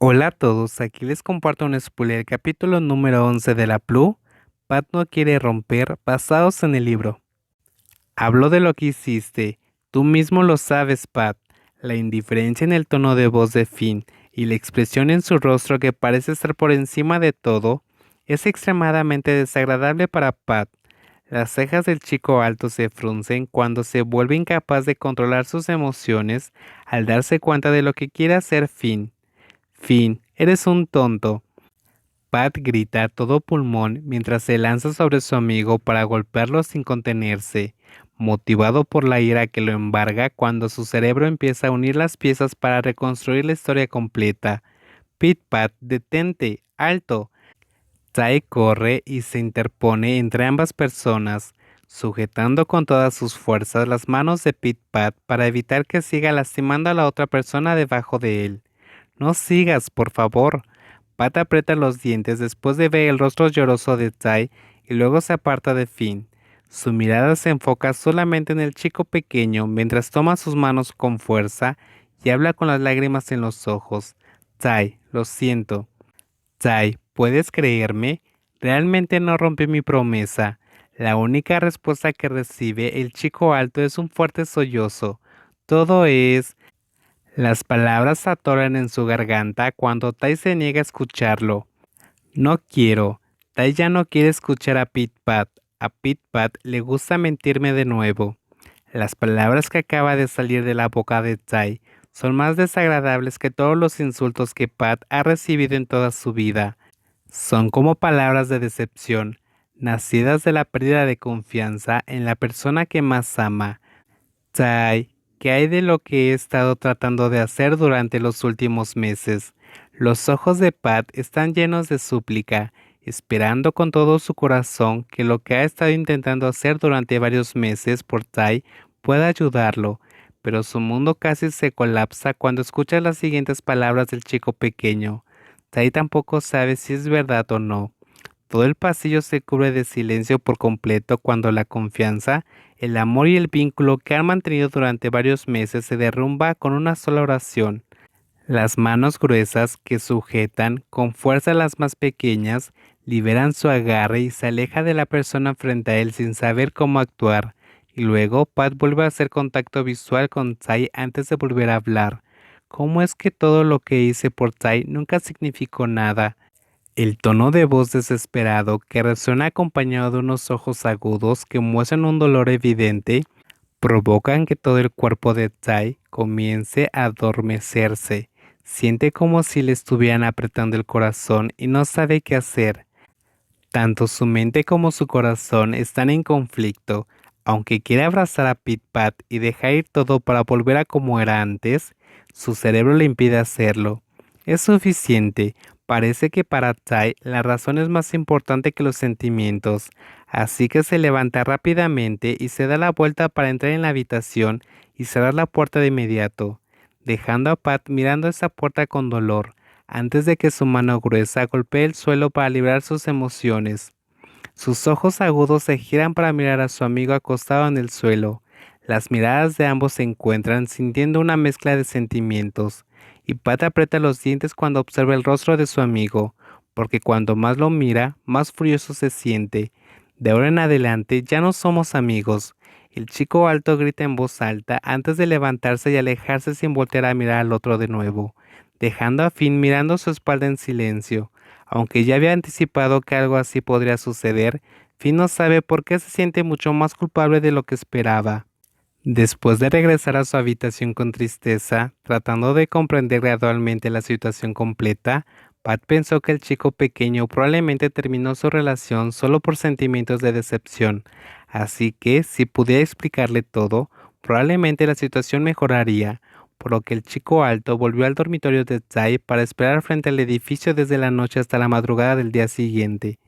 Hola a todos, aquí les comparto un spoiler, capítulo número 11 de la Plu. Pat no quiere romper, basados en el libro. Hablo de lo que hiciste, tú mismo lo sabes, Pat. La indiferencia en el tono de voz de Finn y la expresión en su rostro que parece estar por encima de todo es extremadamente desagradable para Pat. Las cejas del chico alto se fruncen cuando se vuelve incapaz de controlar sus emociones al darse cuenta de lo que quiere hacer Finn. Finn, eres un tonto. Pat grita a todo pulmón mientras se lanza sobre su amigo para golpearlo sin contenerse, motivado por la ira que lo embarga cuando su cerebro empieza a unir las piezas para reconstruir la historia completa. Pat, detente, alto. Tai corre y se interpone entre ambas personas, sujetando con todas sus fuerzas las manos de Pat para evitar que siga lastimando a la otra persona debajo de él. No sigas, por favor. Pat aprieta los dientes después de ver el rostro lloroso de Tai y luego se aparta de Finn. Su mirada se enfoca solamente en el chico pequeño mientras toma sus manos con fuerza y habla con las lágrimas en los ojos. Tai, lo siento. Tai, ¿puedes creerme? Realmente no rompí mi promesa. La única respuesta que recibe el chico alto es un fuerte sollozo. Todo es... Las palabras se atoran en su garganta cuando Tai se niega a escucharlo. No quiero. Tai ya no quiere escuchar a Pat. A Pat le gusta mentirme de nuevo. Las palabras que acaba de salir de la boca de Tai son más desagradables que todos los insultos que Pat ha recibido en toda su vida. Son como palabras de decepción, nacidas de la pérdida de confianza en la persona que más ama. Tai, ¿qué hay de lo que he estado tratando de hacer durante los últimos meses? Los ojos de Pat están llenos de súplica, esperando con todo su corazón que lo que ha estado intentando hacer durante varios meses por Tai pueda ayudarlo, pero su mundo casi se colapsa cuando escucha las siguientes palabras del chico pequeño. Tai tampoco sabe si es verdad o no. Todo el pasillo se cubre de silencio por completo cuando la confianza, el amor y el vínculo que han mantenido durante varios meses se derrumba con una sola oración. Las manos gruesas que sujetan con fuerza a las más pequeñas liberan su agarre y se aleja de la persona frente a él sin saber cómo actuar. Y luego Pat vuelve a hacer contacto visual con Tai antes de volver a hablar. ¿Cómo es que todo lo que hice por Tai nunca significó nada? El tono de voz desesperado que resuena acompañado de unos ojos agudos que muestran un dolor evidente provocan que todo el cuerpo de Tai comience a adormecerse. Siente como si le estuvieran apretando el corazón y no sabe qué hacer. Tanto su mente como su corazón están en conflicto. Aunque quiere abrazar a Pat y dejar ir todo para volver a como era antes, su cerebro le impide hacerlo. Es suficiente. Parece que para Tai la razón es más importante que los sentimientos, así que se levanta rápidamente y se da la vuelta para entrar en la habitación y cerrar la puerta de inmediato, dejando a Pat mirando esa puerta con dolor antes de que su mano gruesa golpee el suelo para librar sus emociones. Sus ojos agudos se giran para mirar a su amigo acostado en el suelo. Las miradas de ambos se encuentran sintiendo una mezcla de sentimientos, y Pat aprieta los dientes cuando observa el rostro de su amigo, porque cuando más lo mira, más furioso se siente. De ahora en adelante ya no somos amigos. El chico alto grita en voz alta antes de levantarse y alejarse sin voltear a mirar al otro de nuevo, dejando a Finn mirando su espalda en silencio. Aunque ya había anticipado que algo así podría suceder, Finn no sabe por qué se siente mucho más culpable de lo que esperaba. Después de regresar a su habitación con tristeza, tratando de comprender gradualmente la situación completa, Pat pensó que el chico pequeño probablemente terminó su relación solo por sentimientos de decepción, así que si pudiera explicarle todo, probablemente la situación mejoraría, por lo que el chico alto volvió al dormitorio de Tai para esperar frente al edificio desde la noche hasta la madrugada del día siguiente.